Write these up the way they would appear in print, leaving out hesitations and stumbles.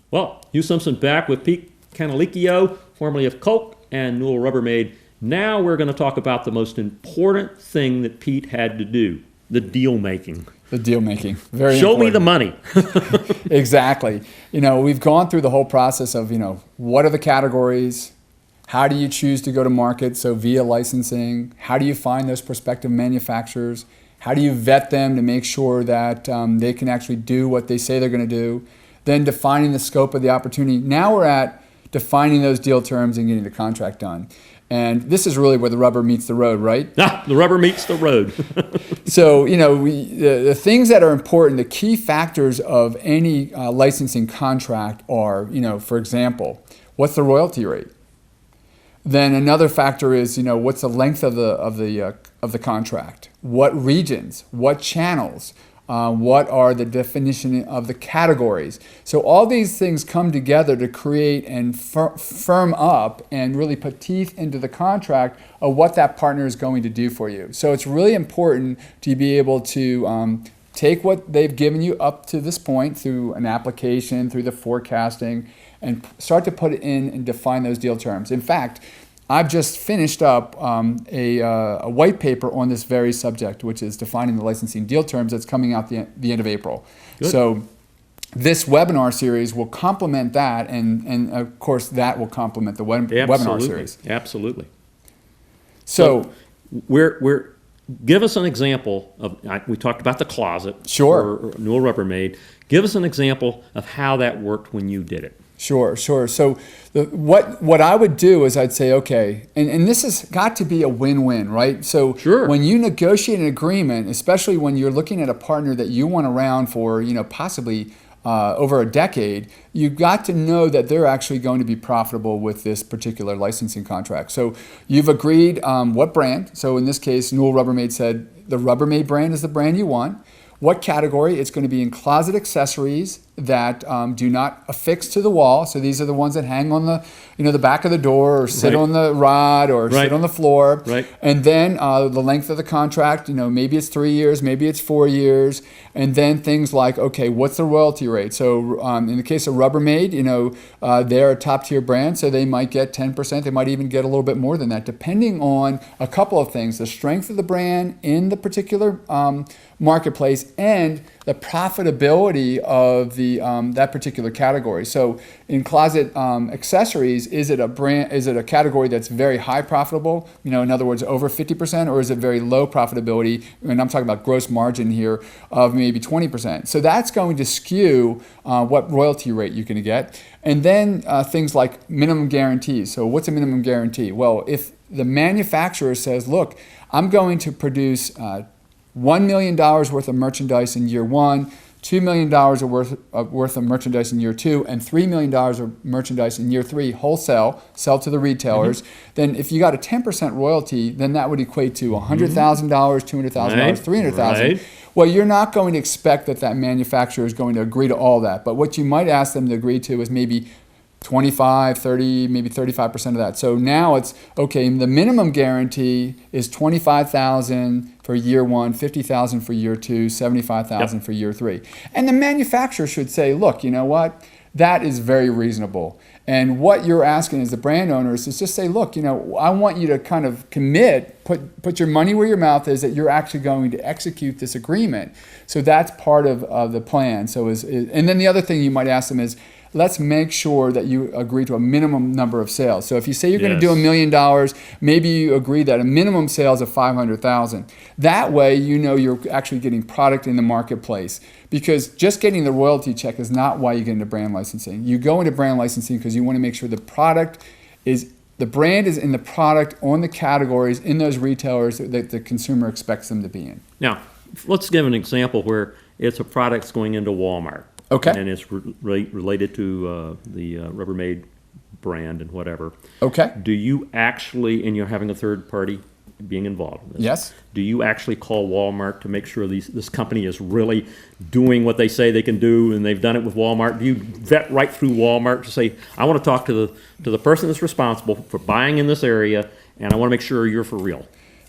Well, Hugh Simpson back with Pete Canalicchio, formerly of Coke and Newell Rubbermaid. Now we're going to talk about the most important thing that Pete had to do, the deal making. The deal making. Very Show important. me the money. Exactly. We've gone through the whole process of, what are the categories? How do you choose to go to market? So via licensing, how do you find those prospective manufacturers? How do you vet them to make sure that they can actually do what they say they're going to do? Then defining the scope of the opportunity. Now we're at defining those deal terms and getting the contract done. And this is really where the rubber meets the road, right? The rubber meets the road. So, the things that are important, the key factors of any licensing contract are, for example, what's the royalty rate? Then another factor is, what's the length of the contract? What regions? What channels? What are the definition of the categories? So all these things come together to create and firm up and really put teeth into the contract of what that partner is going to do for you. So it's really important to be able to take what they've given you up to this point through an application, through the forecasting, and start to put it in and define those deal terms. In fact, I've just finished up a white paper on this very subject, which is defining the licensing deal terms. That's coming out the end of April. Good. So this webinar series will complement that, and of course that will complement the webinar series. Absolutely. So give us an example of, we talked about the closet. Sure. For Newell Rubbermaid. Give us an example of how that worked when you did it. Sure. So what I would do is I'd say, okay, and this has got to be a win-win, right? So sure. When you negotiate an agreement, especially when you're looking at a partner that you want around for, possibly over a decade, you've got to know that they're actually going to be profitable with this particular licensing contract. So you've agreed what brand. So in this case, Newell Rubbermaid said the Rubbermaid brand is the brand you want. What category? It's going to be in closet accessories that do not affix to the wall. So these are the ones that hang on the back of the door, or sit on the rod, or sit on the floor. Right. And then the length of the contract. Maybe it's 3 years, maybe it's 4 years. And then things like, okay, what's the royalty rate? So in the case of Rubbermaid, they're a top tier brand, so they might get 10%. They might even get a little bit more than that, depending on a couple of things: the strength of the brand in the particular marketplace and the profitability of the that particular category. So in closet accessories, is it a category that's very high profitable? In other words, over 50%, or is it very low profitability? And I'm talking about gross margin here of maybe 20%. So that's going to skew what royalty rate you're going to get. And then things like minimum guarantees. So what's a minimum guarantee? Well, if the manufacturer says, look, I'm going to produce $1 million worth of merchandise in year one, $2 million worth of merchandise in year two, and $3 million of merchandise in year three, wholesale, sell to the retailers, then if you got a 10% royalty, then that would equate to $100,000, $200,000, $300,000. Right. Well, you're not going to expect that manufacturer is going to agree to all that. But what you might ask them to agree to is maybe 25, 30, maybe 35% of that. So now it's, okay, the minimum guarantee is $25,000 for year one, $50,000 for year two, $75,000 for year three. And the manufacturer should say, look, you know what? That is very reasonable. And what you're asking as the brand owners is just say, look, I want you to kind of commit, put your money where your mouth is, that you're actually going to execute this agreement. So that's part of the plan. And then the other thing you might ask them is, let's make sure that you agree to a minimum number of sales. So if you say you're going to do $1 million, maybe you agree that a minimum sales of $500,000. That way, you're actually getting product in the marketplace. Because just getting the royalty check is not why you get into brand licensing. You go into brand licensing because you want to make sure the brand is in the product, on the categories, in those retailers that the consumer expects them to be in. Now, let's give an example where it's a product that's going into Walmart. Okay. And it's related to the Rubbermaid brand and whatever. Okay. Do you actually, and you're having a third party being involved in this, yes, do you actually call Walmart to make sure this company is really doing what they say they can do, and they've done it with Walmart? Do you vet right through Walmart to say, I want to talk to the person that's responsible for buying in this area, and I want to make sure you're for real?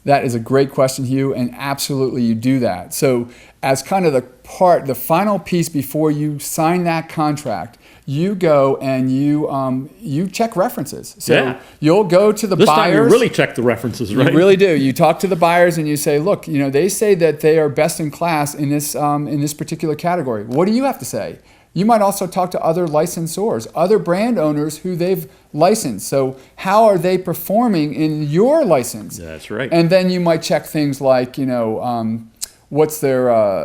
That is a great question, Hugh, and absolutely you do that. So as kind of the final piece before you sign that contract, you go and you check references. So Yeah. you'll go to the This buyers. time you really check the references, right? You really do. You talk to the buyers and you say, look, they say that they are best in class in this particular category. What do you have to say? You might also talk to other licensors, other brand owners who they've licensed. So how are they performing in your license? That's right. And then you might check things like, what's their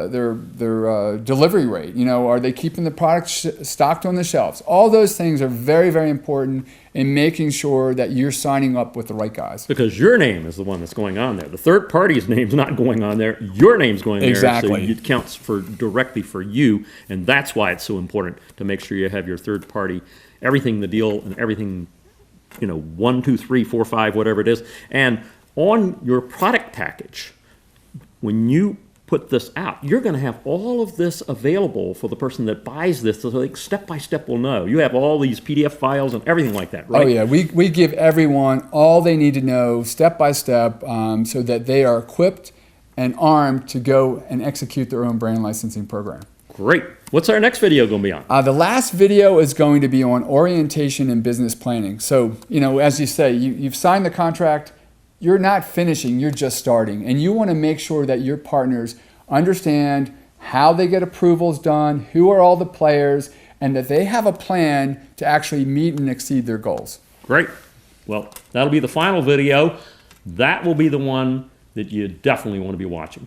delivery rate? Are they keeping the product stocked on the shelves? All those things are very, very important in making sure that you're signing up with the right guys. Because your name is the one that's going on there. The third party's name's not going on there. Your name's going there. Exactly. So it counts directly for you. And that's why it's so important to make sure you have your third party, everything, the deal and everything, 1, 2, 3, 4, 5, whatever it is. And on your product package, when you put this out, you're going to have all of this available for the person that buys this, so they step by step will know. You have all these PDF files and everything like that, right? Oh yeah, we give everyone all they need to know step by step, so that they are equipped and armed to go and execute their own brand licensing program. Great. What's our next video going to be on? The last video is going to be on orientation and business planning. So, as you say, you've signed the contract. You're not finishing, you're just starting. And you want to make sure that your partners understand how they get approvals done, who are all the players, and that they have a plan to actually meet and exceed their goals. Great. Well, that'll be the final video. That will be the one that you definitely want to be watching.